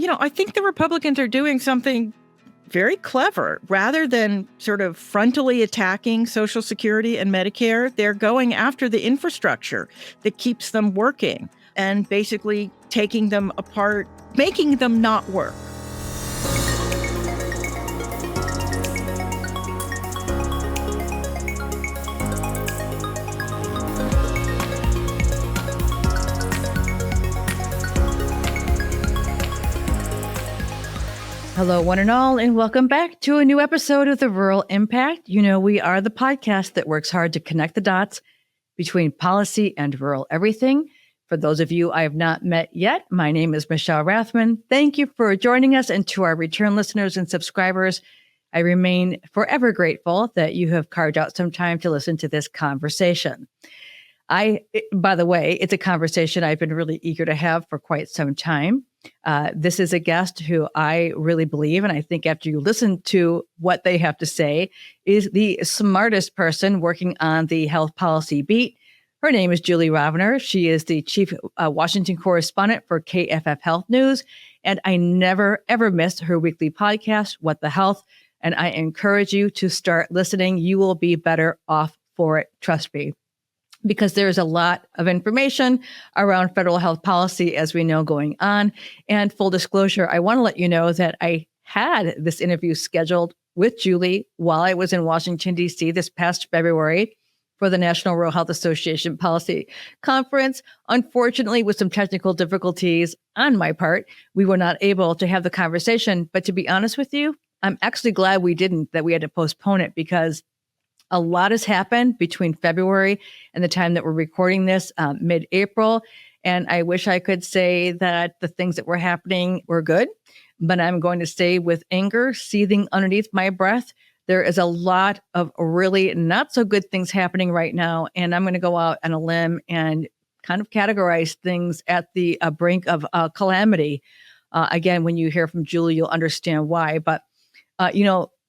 I think the Republicans are doing something very clever. Rather than sort of frontally attacking Social Security and Medicare, they're going after the infrastructure that keeps them working and basically taking them apart, making them not work. Hello, one and all, and welcome back to a new episode of The Rural Impact. We are the podcast that works hard to connect the dots between policy and rural everything. For those of you I have not met yet, my name is Michelle Rathman. Thank you for joining us, and to our return listeners and subscribers, I remain forever grateful that you have carved out some time to listen to this conversation. By the way, it's a conversation I've been really eager to have for quite some time. This is a guest who I really believe, and I think after you listen to what they have to say, is the smartest person working on the health policy beat. Her name is Julie Rovner. She is the chief Washington correspondent for KFF Health News, and I never, ever miss her weekly podcast, What the Health, and I encourage you to start listening. You will be better off for it, trust me, because there's a lot of information around federal health policy, as we know, going on. And full disclosure, I want to let you know that I had this interview scheduled with Julie while I was in Washington, D.C. this past February for the National Rural Health Association Policy Conference. Unfortunately, with some technical difficulties on my part, we were not able to have the conversation. But to be honest with you, I'm actually glad we didn't, that we had to postpone it, because a lot has happened between February and the time that we're recording this, mid-April. And I wish I could say that the things that were happening were good, but I'm going to say with anger seething underneath my breath, there is a lot of really not so good things happening right now. And I'm going to go out on a limb and kind of categorize things at the brink of calamity. Again, when you hear from Julie, you'll understand why. But,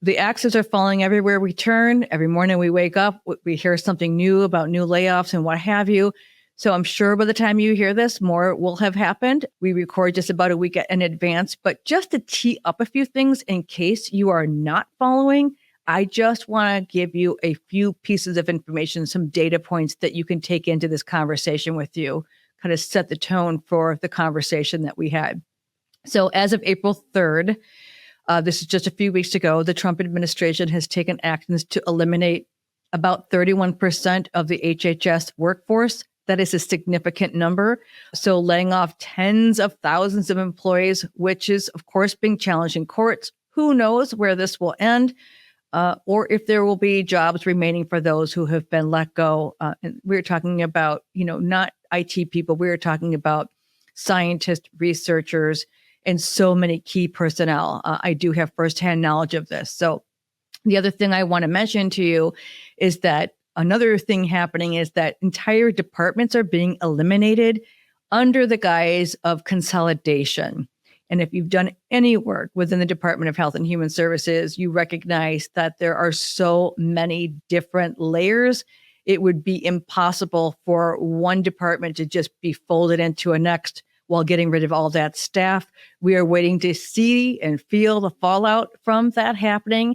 the axes are falling everywhere we turn. Every morning we wake up, we hear something new about new layoffs and what have you. So I'm sure by the time you hear this, more will have happened. We record just about a week in advance. But just to tee up a few things in case you are not following, I just want to give you a few pieces of information, some data points that you can take into this conversation with you, kind of set the tone for the conversation that we had. So as of April 3rd, this is just a few weeks ago, the Trump administration has taken actions to eliminate about 31% of the HHS workforce. That is a significant number. So laying off tens of thousands of employees, which is, of course, being challenged in courts. Who knows where this will end, or if there will be jobs remaining for those who have been let go. And we're talking about, not IT people. We're talking about scientists, researchers, and so many key personnel. I do have firsthand knowledge of this. So the other thing I want to mention to you is that another thing happening is that entire departments are being eliminated under the guise of consolidation. And if you've done any work within the Department of Health and Human Services, you recognize that there are so many different layers. It would be impossible for one department to just be folded into a next while getting rid of all that staff. We are waiting to see and feel the fallout from that happening.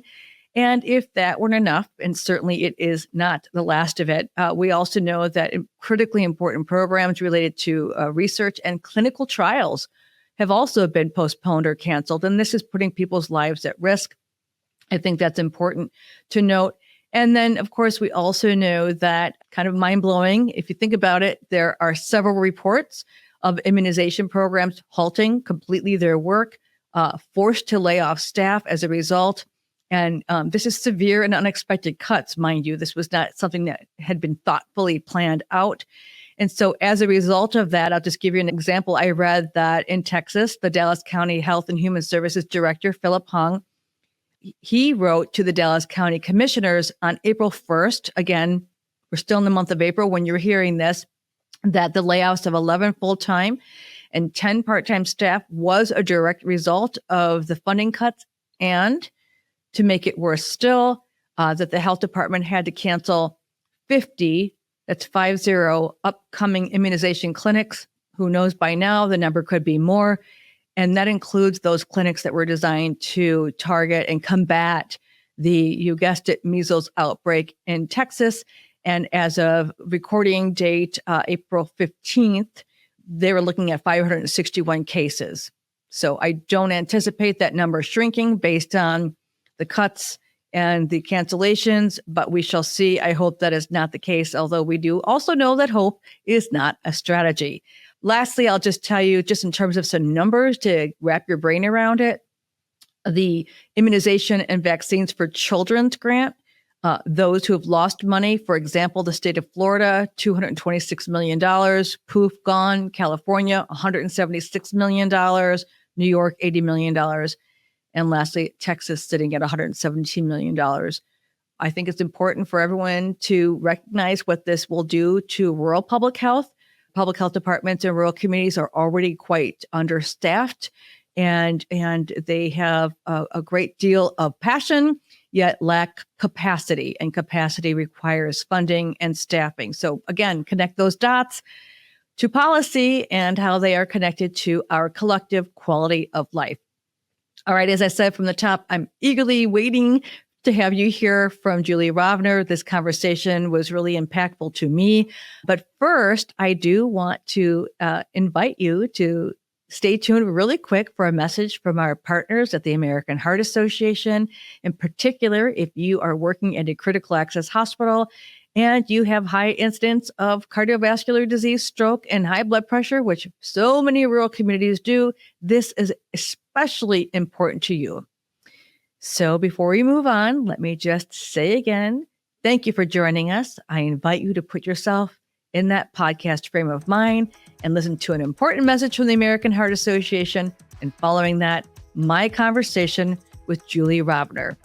And if that weren't enough, and certainly it is not the last of it, we also know that critically important programs related to research and clinical trials have also been postponed or canceled. And this is putting people's lives at risk. I think that's important to note. And then, of course, we also know that, kind of mind-blowing, if you think about it, there are several reports of immunization programs halting completely their work, forced to lay off staff as a result. And this is severe and unexpected cuts, mind you. This was not something that had been thoughtfully planned out. And so as a result of that, I'll just give you an example. I read that in Texas, the Dallas County Health and Human Services Director, Philip Hung, he wrote to the Dallas County Commissioners on April 1st. Again, we're still in the month of April when you're hearing this, that the layoffs of 11 full-time and 10 part-time staff was a direct result of the funding cuts, and to make it worse still, that the health department had to cancel 50, that's 50, upcoming immunization clinics. Who knows by now, the number could be more. And that includes those clinics that were designed to target and combat you guessed it, measles outbreak in Texas. And as of recording date, April 15th, they were looking at 561 cases. So I don't anticipate that number shrinking based on the cuts and the cancellations, but we shall see. I hope that is not the case, although we do also know that hope is not a strategy. Lastly, I'll just tell you, just in terms of some numbers to wrap your brain around it, the Immunization and Vaccines for Children's grant, those who have lost money, for example, the state of Florida, $226 million, poof, gone. California, $176 million, New York, $80 million. And lastly, Texas sitting at $117 million. I think it's important for everyone to recognize what this will do to rural public health. Public health departments in rural communities are already quite understaffed, and they have a great deal of passion, yet lack capacity, and capacity requires funding and staffing. So again, connect those dots to policy and how they are connected to our collective quality of life. All right, as I said from the top, I'm eagerly waiting to have you hear from Julie Rovner. This conversation was really impactful to me. But first, I do want to invite you to stay tuned really quick for a message from our partners at the American Heart Association. In particular, if you are working at a critical access hospital and you have high incidence of cardiovascular disease, stroke, and high blood pressure, which so many rural communities do, this is especially important to you. So before we move on, let me just say again, thank you for joining us. I invite you to put yourself in that podcast frame of mind and listen to an important message from the American Heart Association. And following that, my conversation with Julie Rovner.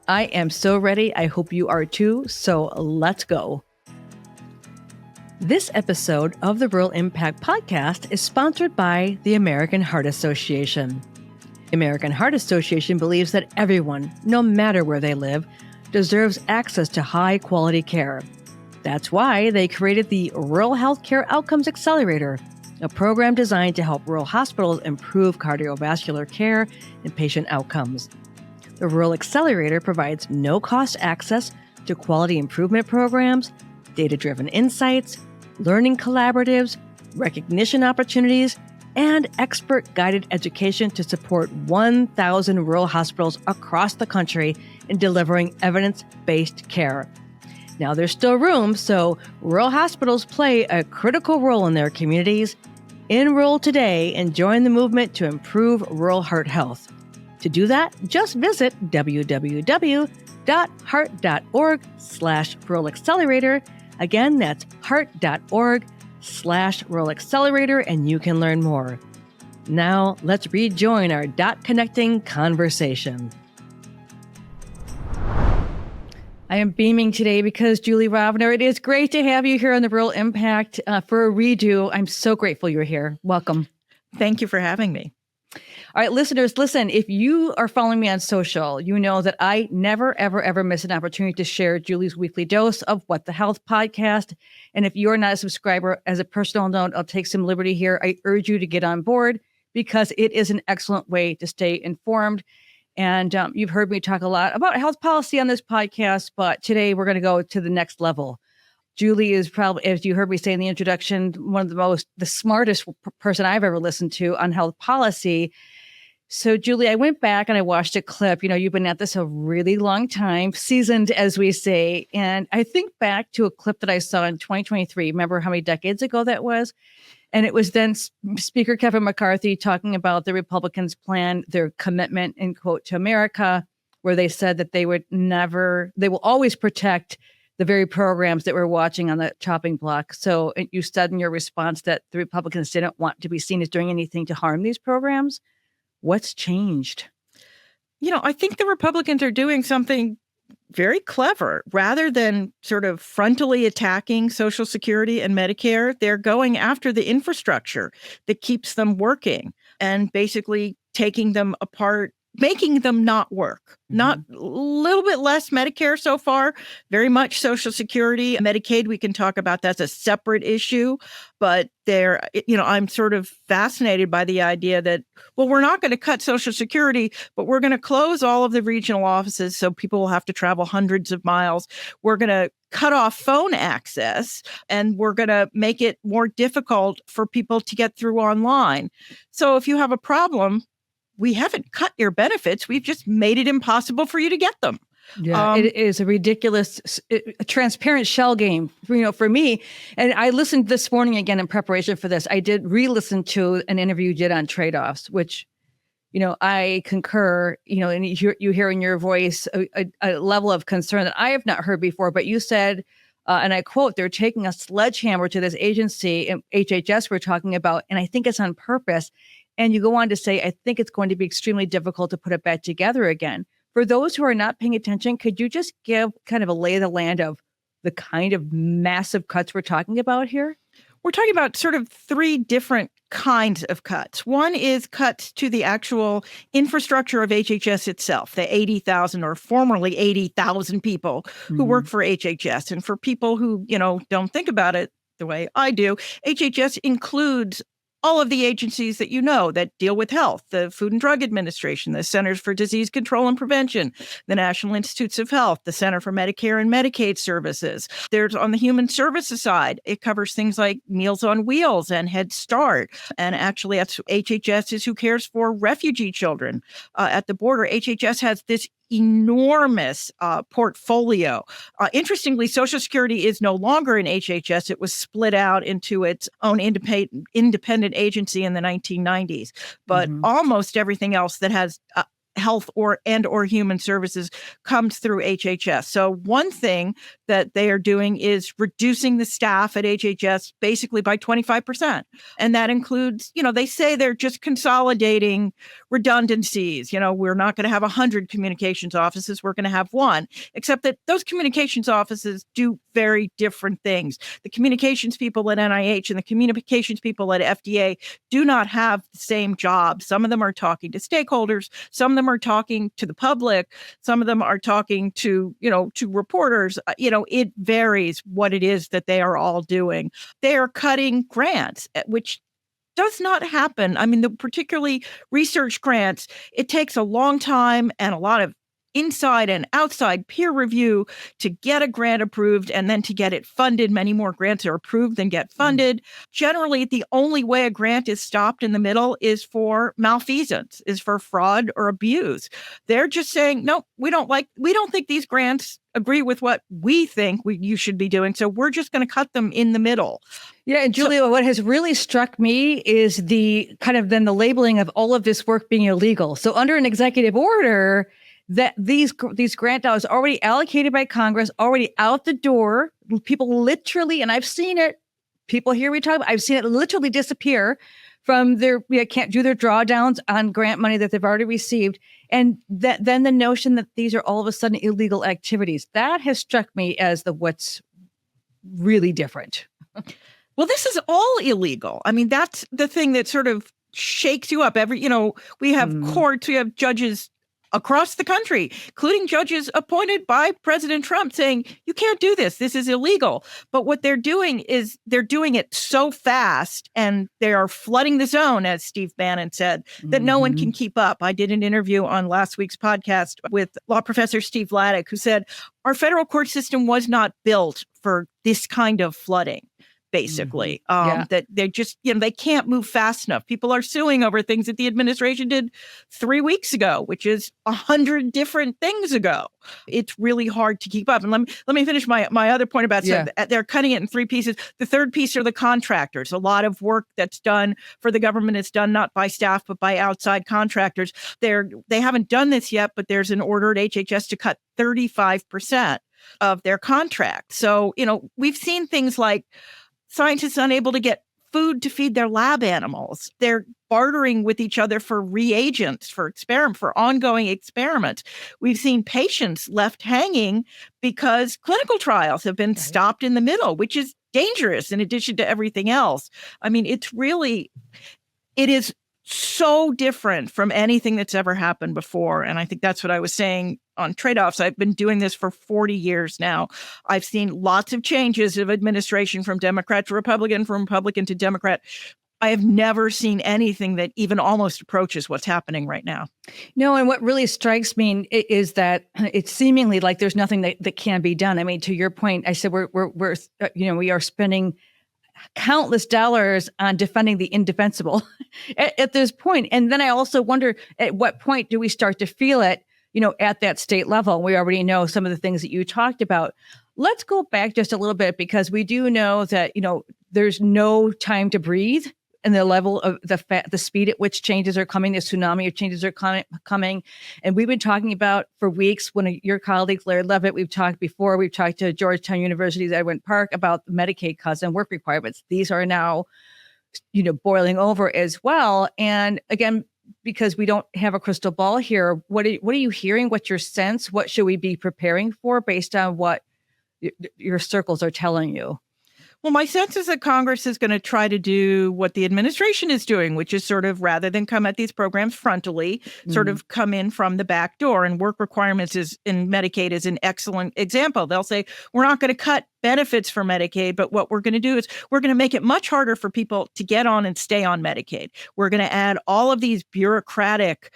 I am so ready. I hope you are too. So let's go. This episode of the Rural Impact Podcast is sponsored by the American Heart Association. The American Heart Association believes that everyone, no matter where they live, deserves access to high-quality care. That's why they created the Rural Healthcare Outcomes Accelerator, a program designed to help rural hospitals improve cardiovascular care and patient outcomes. The Rural Accelerator provides no-cost access to quality improvement programs, data-driven insights, learning collaboratives, recognition opportunities, and expert-guided education to support 1,000 rural hospitals across the country in delivering evidence-based care. Now, there's still room, so rural hospitals play a critical role in their communities. Enroll today and join the movement to improve rural heart health. To do that, just visit www.heart.org/Rural Accelerator. Again, that's heart.org/Rural Accelerator, and you can learn more. Now, let's rejoin our dot connecting conversation. I am beaming today because Julie Rovner, it is great to have you here on the Rural Impact for a redo. I'm so grateful you're here. Welcome. Thank you for having me. All right, listeners, listen, if you are following me on social, you know that I never, ever, ever miss an opportunity to share Julie's weekly dose of What the Health podcast. And if you're not a subscriber, as a personal note, I'll take some liberty here. I urge you to get on board because it is an excellent way to stay informed. And you've heard me talk a lot about health policy on this podcast, but today we're going to go to the next level. Julie is probably, as you heard me say in the introduction, one of the smartest person I've ever listened to on health policy. So, Julie, I went back and I watched a clip. You know, you've been at this a really long time, seasoned, as we say. And I think back to a clip that I saw in 2023. Remember how many decades ago that was? And it was then Speaker Kevin McCarthy talking about the Republicans' plan, their commitment, in quote, to America, where they said that they will always protect the very programs that we're watching on the chopping block. So you said in your response that the Republicans didn't want to be seen as doing anything to harm these programs. What's changed? You know, I think the Republicans are doing something very clever. Rather than sort of frontally attacking Social Security and Medicare, they're going after the infrastructure that keeps them working and basically taking them apart making them not work. Not a little bit less Medicare so far, very much Social Security. Medicaid, we can talk about that's a separate issue. But I'm sort of fascinated by the idea that, well, we're not going to cut Social Security, but we're going to close all of the regional offices so people will have to travel hundreds of miles. We're going to cut off phone access, and we're going to make it more difficult for people to get through online. So if you have a problem, we haven't cut your benefits. We've just made it impossible for you to get them. Yeah, it is a ridiculous, a transparent shell game, for me. And I listened this morning again in preparation for this. I did re-listen to an interview you did on trade-offs, which, I concur, and you hear in your voice a level of concern that I have not heard before. But you said, and I quote, they're taking a sledgehammer to this agency, HHS we're talking about, and I think it's on purpose. And you go on to say, I think it's going to be extremely difficult to put it back together again. For those who are not paying attention, could you just give kind of a lay of the land of the kind of massive cuts we're talking about here? We're talking about sort of three different kinds of cuts. One is cuts to the actual infrastructure of HHS itself, the 80,000 or formerly 80,000 people who work for HHS. And for people who, don't think about it the way I do, HHS includes all of the agencies that that deal with health, the Food and Drug Administration, the Centers for Disease Control and Prevention, the National Institutes of Health, the Center for Medicare and Medicaid Services. There's on the human services side, it covers things like Meals on Wheels and Head Start. And actually, that's HHS is who cares for refugee children at the border. HHS has this enormous portfolio. Interestingly, Social Security is no longer in HHS. It was split out into its own independent agency in the 1990s. But almost everything else that has health or human services comes through HHS. So one thing that they are doing is reducing the staff at HHS basically by 25%. And that includes, they say they're just consolidating redundancies. We're not going to have 100 communications offices. We're going to have one, except that those communications offices do very different things. The communications people at NIH and the communications people at FDA do not have the same job. Some of them are talking to stakeholders. Some of them are talking to the public. Some of them are talking to reporters. It varies what it is that they are all doing. They are cutting grants, which does not happen. I mean, particularly research grants, it takes a long time and a lot of inside and outside peer review to get a grant approved and then to get it funded. Many more grants are approved than get funded. Generally, the only way a grant is stopped in the middle is for malfeasance, is for fraud or abuse. They're just saying, no, we don't think these grants agree with what we think you should be doing. So we're just going to cut them in the middle. Yeah. And Julia, what has really struck me is the kind of then the labeling of all of this work being illegal. So under an executive order, that these grant dollars already allocated by Congress, already out the door, people literally, and I've seen it, people hear me talk, I've seen it literally disappear from can't do their drawdowns on grant money that they've already received. And then the notion that these are all of a sudden illegal activities, that has struck me as what's really different. Well, this is all illegal. I mean, that's the thing that sort of shakes you up. We have courts, we have judges across the country, including judges appointed by President Trump, saying, you can't do this. This is illegal. But what they're doing is they're doing it so fast and they are flooding the zone, as Steve Bannon said, that no one can keep up. I did an interview on last week's podcast with law professor Steve Laddick, who said, our federal court system was not built for this kind of flooding. Basically, that they just, they can't move fast enough. People are suing over things that the administration did 3 weeks ago, which is 100 different things ago. It's really hard to keep up. And let me finish my other point about they're cutting it in three pieces. The third piece are the contractors. A lot of work that's done for the government is done not by staff, but by outside contractors. They haven't done this yet, but there's an order at HHS to cut 35% of their contract. So, we've seen things like scientists unable to get food to feed their lab animals. They're bartering with each other for reagents, for ongoing experiments. We've seen patients left hanging because clinical trials have been stopped in the middle, which is dangerous in addition to everything else. I mean, it is so different from anything that's ever happened before. And I think that's what I was saying on trade-offs. I've been doing this for 40 years now. I've seen lots of changes of administration from Democrat to Republican, from Republican to Democrat. I have never seen anything that even almost approaches what's happening right now. No, and what really strikes me is that it's seemingly like there's nothing that can be done. I mean, to your point, I said we are spending countless dollars on defending the indefensible at this point. And then I also wonder, at what point do we start to feel it, at that state level? We already know some of the things that you talked about. Let's go back just a little bit, because we do know that, there's no time to breathe. And the level of the speed at which changes are coming, the tsunami of changes are coming. And we've been talking about for weeks, your colleague, Larry Levitt, we've talked to Georgetown University's Edwin Park about the Medicaid cuts and work requirements. These are now, boiling over as well. And again, because we don't have a crystal ball here, what are you hearing? What's your sense? What should we be preparing for based on what your circles are telling you? Well, my sense is that Congress is going to try to do what the administration is doing, which is sort of, rather than come at these programs frontally, sort of come in from the back door. And work requirements in Medicaid is an excellent example. They'll say, we're not going to cut benefits for Medicaid, but what we're going to do is we're going to make it much harder for people to get on and stay on Medicaid. We're going to add all of these bureaucratic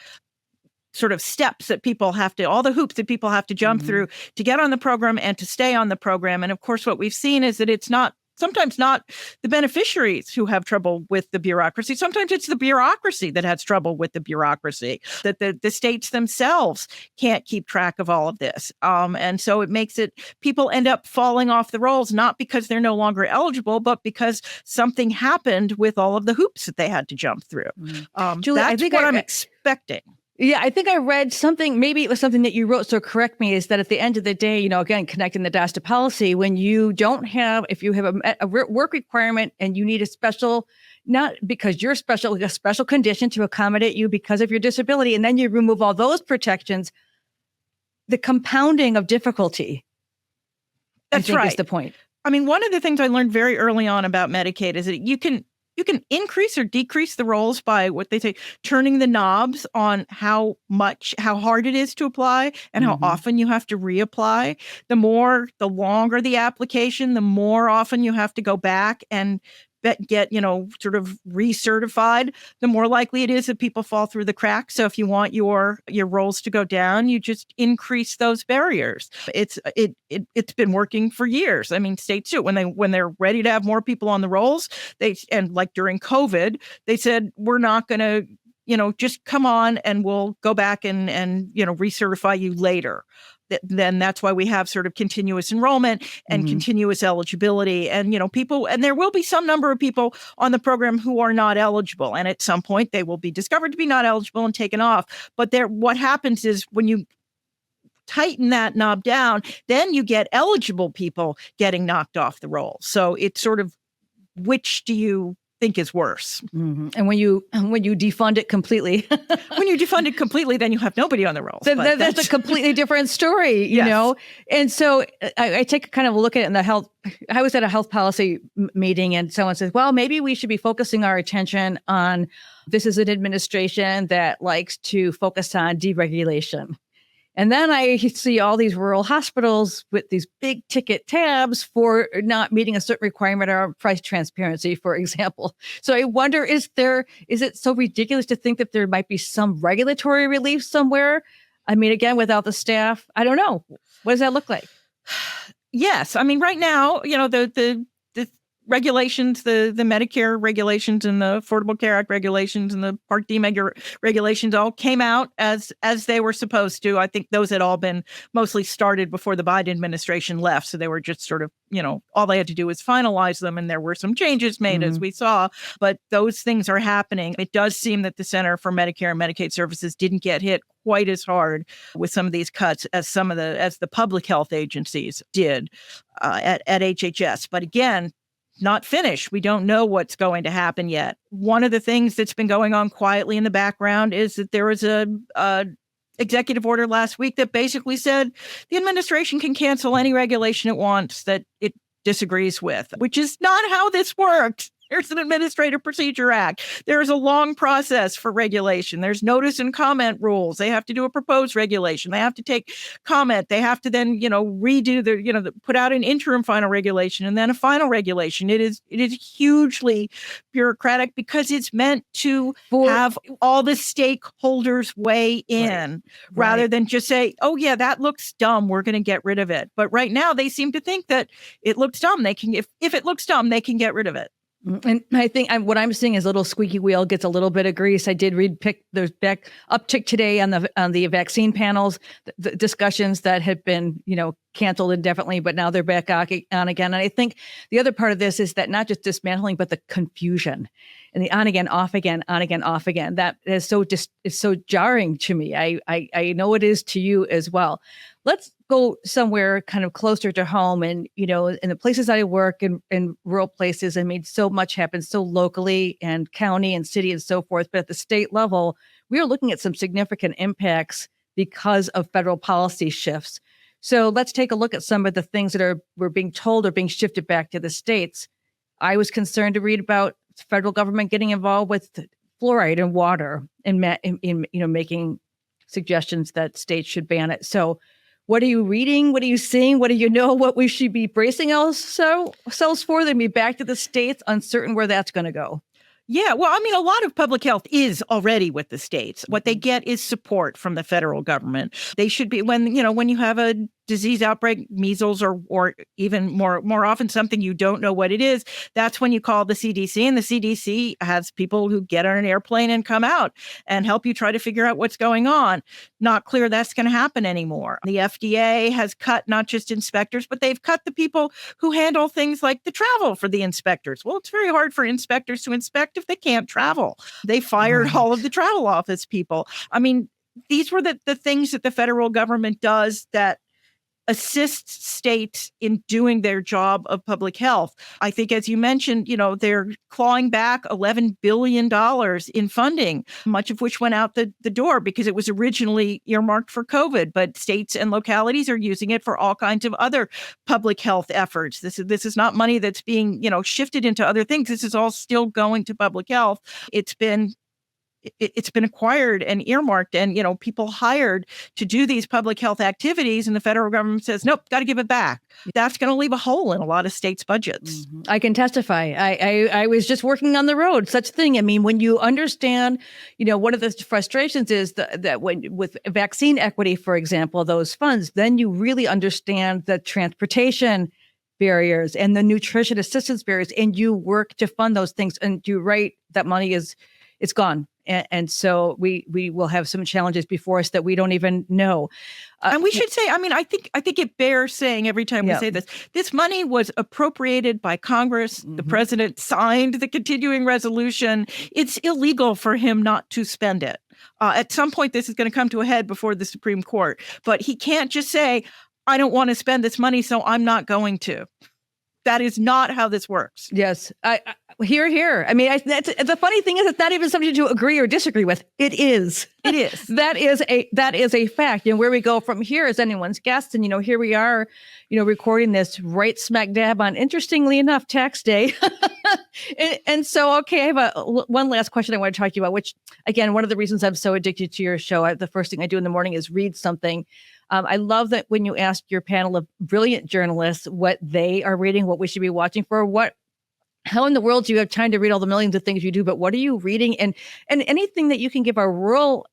sort of steps that people have to, all the hoops that people have to jump through to get on the program and to stay on the program. And of course, what we've seen is that it's sometimes not the beneficiaries who have trouble with the bureaucracy. Sometimes it's the bureaucracy that has trouble with the bureaucracy, that the states themselves can't keep track of all of this. And so it makes it, people end up falling off the rolls, not because they're no longer eligible, but because something happened with all of the hoops that they had to jump through. Julie, that's what I'm expecting. Yeah, I think I read something, maybe it was something that you wrote, so correct me, is that at the end of the day, again, connecting the dots to policy, when you don't have, if you have a work requirement and you need a special, not because you're special, a special condition to accommodate you because of your disability, and then you remove all those protections, the compounding of difficulty, That's I think right. is the point. I mean, one of the things I learned very early on about Medicaid is that you can increase or decrease the rolls by what they say, turning the knobs on how hard it is to apply and how often you have to reapply. The longer the application, the more often you have to go back and get, sort of recertified, the more likely it is that people fall through the cracks. So if you want your rolls to go down, you just increase those barriers. It's been working for years. I mean, states do it when they're ready to have more people on the rolls. And like during COVID, they said, we're not going to, just come on and we'll go back and recertify you later. Then that's why we have sort of continuous enrollment and continuous eligibility. And, people, and there will be some number of people on the program who are not eligible. And at some point they will be discovered to be not eligible and taken off. But what happens is when you tighten that knob down, then you get eligible people getting knocked off the roll. So it's sort of, which do you think is worse? And when you defund it completely, then you have nobody on the rolls. That's a completely different story, you know? And so I take a kind of a look at it in the health. I was at a health policy meeting and someone says, well, maybe we should be focusing our attention on, this is an administration that likes to focus on deregulation. And then I see all these rural hospitals with these big ticket tabs for not meeting a certain requirement or price transparency, for example. So I wonder, is it so ridiculous to think that there might be some regulatory relief somewhere? I mean, again, without the staff, I don't know. What does that look like? Yes. I mean, right now, the regulations, the Medicare regulations and the Affordable Care Act regulations and the Part D regulations all came out as they were supposed to. I think those had all been mostly started before the Biden administration left. So they were just sort of, all they had to do was finalize them. And there were some changes made, as we saw. But those things are happening. It does seem that the Center for Medicare and Medicaid Services didn't get hit quite as hard with some of these cuts as the public health agencies did at HHS. But again, not finished. We don't know what's going to happen yet. One of the things that's been going on quietly in the background is that there was a executive order last week that basically said the administration can cancel any regulation it wants that it disagrees with, which is not how this worked. There's an Administrative Procedure Act. There's a long process for regulation. There's notice and comment rules. They have to do a proposed regulation. They have to take comment. They have to then, redo put out an interim final regulation and then a final regulation. It is hugely bureaucratic because it's meant to have all the stakeholders weigh in rather than just say, oh yeah, that looks dumb, we're going to get rid of it. But right now they seem to think that it looks dumb. They can, if it looks dumb, they can get rid of it. And I think what I'm seeing is a little squeaky wheel gets a little bit of grease. I did read there's back uptick today on the vaccine panels, the discussions that had been, canceled indefinitely, but now they're back on again. And I think the other part of this is that not just dismantling, but the confusion and the on again, off again, on again, off again. That is it's so jarring to me. I know it is to you as well. Let's go somewhere kind of closer to home. And, in the places I work in rural places, I mean, so much happens so locally and county and city and so forth. But at the state level, we are looking at some significant impacts because of federal policy shifts. So let's take a look at some of the things that we're being told are being shifted back to the states. I was concerned to read about the federal government getting involved with fluoride in water and making suggestions that states should ban it. So what are you reading? What are you seeing? What do you know what we should be bracing ourselves for? Then be back to the states, uncertain where that's going to go. Yeah, well, I mean, a lot of public health is already with the states. What they get is support from the federal government. They should be, when you have a disease outbreak, measles, or even more often something you don't know what it is, that's when you call the CDC, and the CDC has people who get on an airplane and come out and help you try to figure out what's going on. Not clear that's going to happen anymore. The FDA has cut not just inspectors, but they've cut the people who handle things like the travel for the inspectors. Well, it's very hard for inspectors to inspect if they can't travel. They fired all of the travel office people. I mean, these were the things that the federal government does that assist states in doing their job of public health. I think, as you mentioned, they're clawing back $11 billion in funding, much of which went out the door because it was originally earmarked for COVID, but states and localities are using it for all kinds of other public health efforts. This is not money that's being, shifted into other things. This is all still going to public health. It's been acquired and earmarked and, people hired to do these public health activities. And the federal government says, nope, got to give it back. That's going to leave a hole in a lot of states' budgets. Mm-hmm. I can testify. I was just working on the road, such thing. I mean, when you understand, one of the frustrations is that when with vaccine equity, for example, those funds, then you really understand the transportation barriers and the nutrition assistance barriers, and you work to fund those things. And you're right, that money it's gone. And so we will have some challenges before us that we don't even know. And we should say, I mean, I think it bears saying every time we say this money was appropriated by Congress. Mm-hmm. The president signed the continuing resolution. It's illegal for him not to spend it. At some point, this is going to come to a head before the Supreme Court. But he can't just say, I don't want to spend this money, so I'm not going to. That is not how this works. Yes. Here. I mean, the funny thing is, it's not even something to agree or disagree with. It is. It is. That is a fact. And where we go from here is anyone's guess. And, here we are, recording this right smack dab on, interestingly enough, tax day. and so, okay, I have one last question I want to talk to you about, which, again, one of the reasons I'm so addicted to your show, the first thing I do in the morning is read something. I love that when you ask your panel of brilliant journalists what they are reading, what we should be watching for, how in the world do you have time to read all the millions of things you do, but what are you reading? And anything that you can give our rural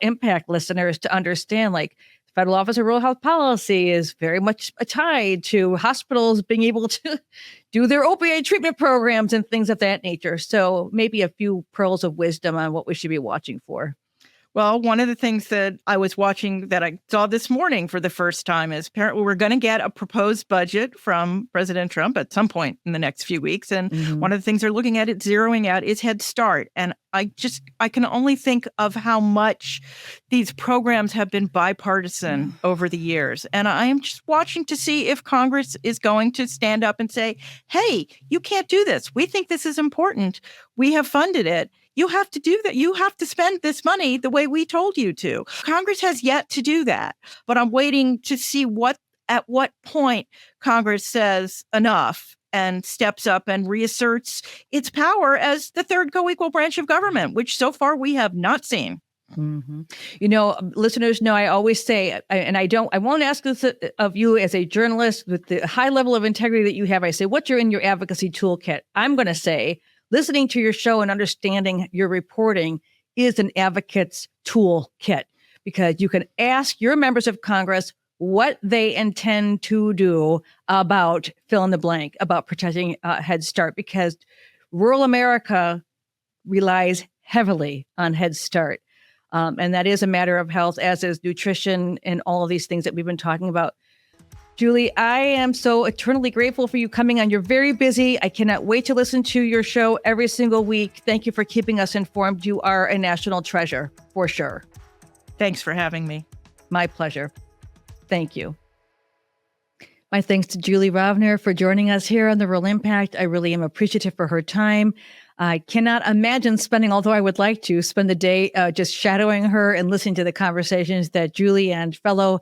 impact listeners to understand, like the Federal Office of Rural Health Policy is very much tied to hospitals being able to do their opioid treatment programs and things of that nature. So maybe a few pearls of wisdom on what we should be watching for. Well, one of the things that I was watching that I saw this morning for the first time is apparently we're going to get a proposed budget from President Trump at some point in the next few weeks. And one of the things they're looking at, zeroing out, is Head Start. And I can only think of how much these programs have been bipartisan over the years. And I am just watching to see if Congress is going to stand up and say, hey, you can't do this. We think this is important. We have funded it. You have to do that. You have to spend this money the way we told you to. Congress has yet to do that. But I'm waiting to see at what point Congress says enough and steps up and reasserts its power as the third co-equal branch of government, which so far we have not seen. Mm-hmm. Listeners know I always say, I won't ask this of you as a journalist with the high level of integrity that you have. I say, what's in your advocacy toolkit? I'm going to say, listening to your show and understanding your reporting is an advocate's toolkit, because you can ask your members of Congress what they intend to do about fill in the blank, about protecting Head Start, because rural America relies heavily on Head Start. And that is a matter of health, as is nutrition and all of these things that we've been talking about. Julie, I am so eternally grateful for you coming on. You're very busy. I cannot wait to listen to your show every single week. Thank you for keeping us informed. You are a national treasure, for sure. Thanks for having me. My pleasure. Thank you. My thanks to Julie Rovner for joining us here on The Rural Impact. I really am appreciative for her time. I cannot imagine spending, although I would like to, spend the day just shadowing her and listening to the conversations that Julie and fellow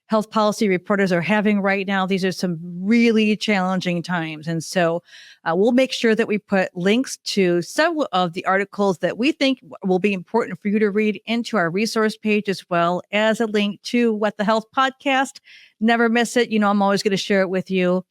health policy reporters are having right now. These are some really challenging times. And so we'll make sure that we put links to several of the articles that we think will be important for you to read into our resource page, as well as a link to What the Health podcast. Never miss it. I'm always going to share it with you.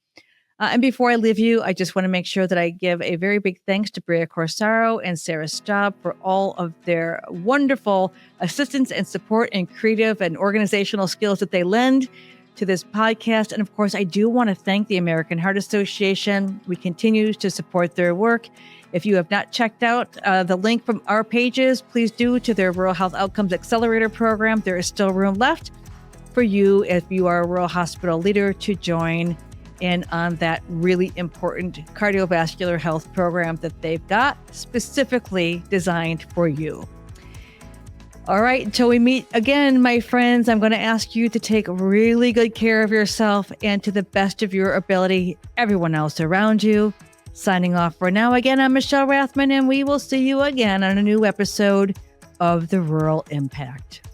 And before I leave you, I just want to make sure that I give a very big thanks to Brea Corsaro and Sarah Staub for all of their wonderful assistance and support and creative and organizational skills that they lend to this podcast. And of course, I do want to thank the American Heart Association. We continue to support their work. If you have not checked out the link from our pages, please do, to their Rural Health Outcomes Accelerator program. There is still room left for you, if you are a rural hospital leader, to join in on that really important cardiovascular health program that they've got specifically designed for you. All right, until we meet again, my friends, I'm going to ask you to take really good care of yourself and, to the best of your ability, everyone else around you. Signing off for now. Again, I'm Michelle Rathman, and we will see you again on a new episode of The Rural Impact.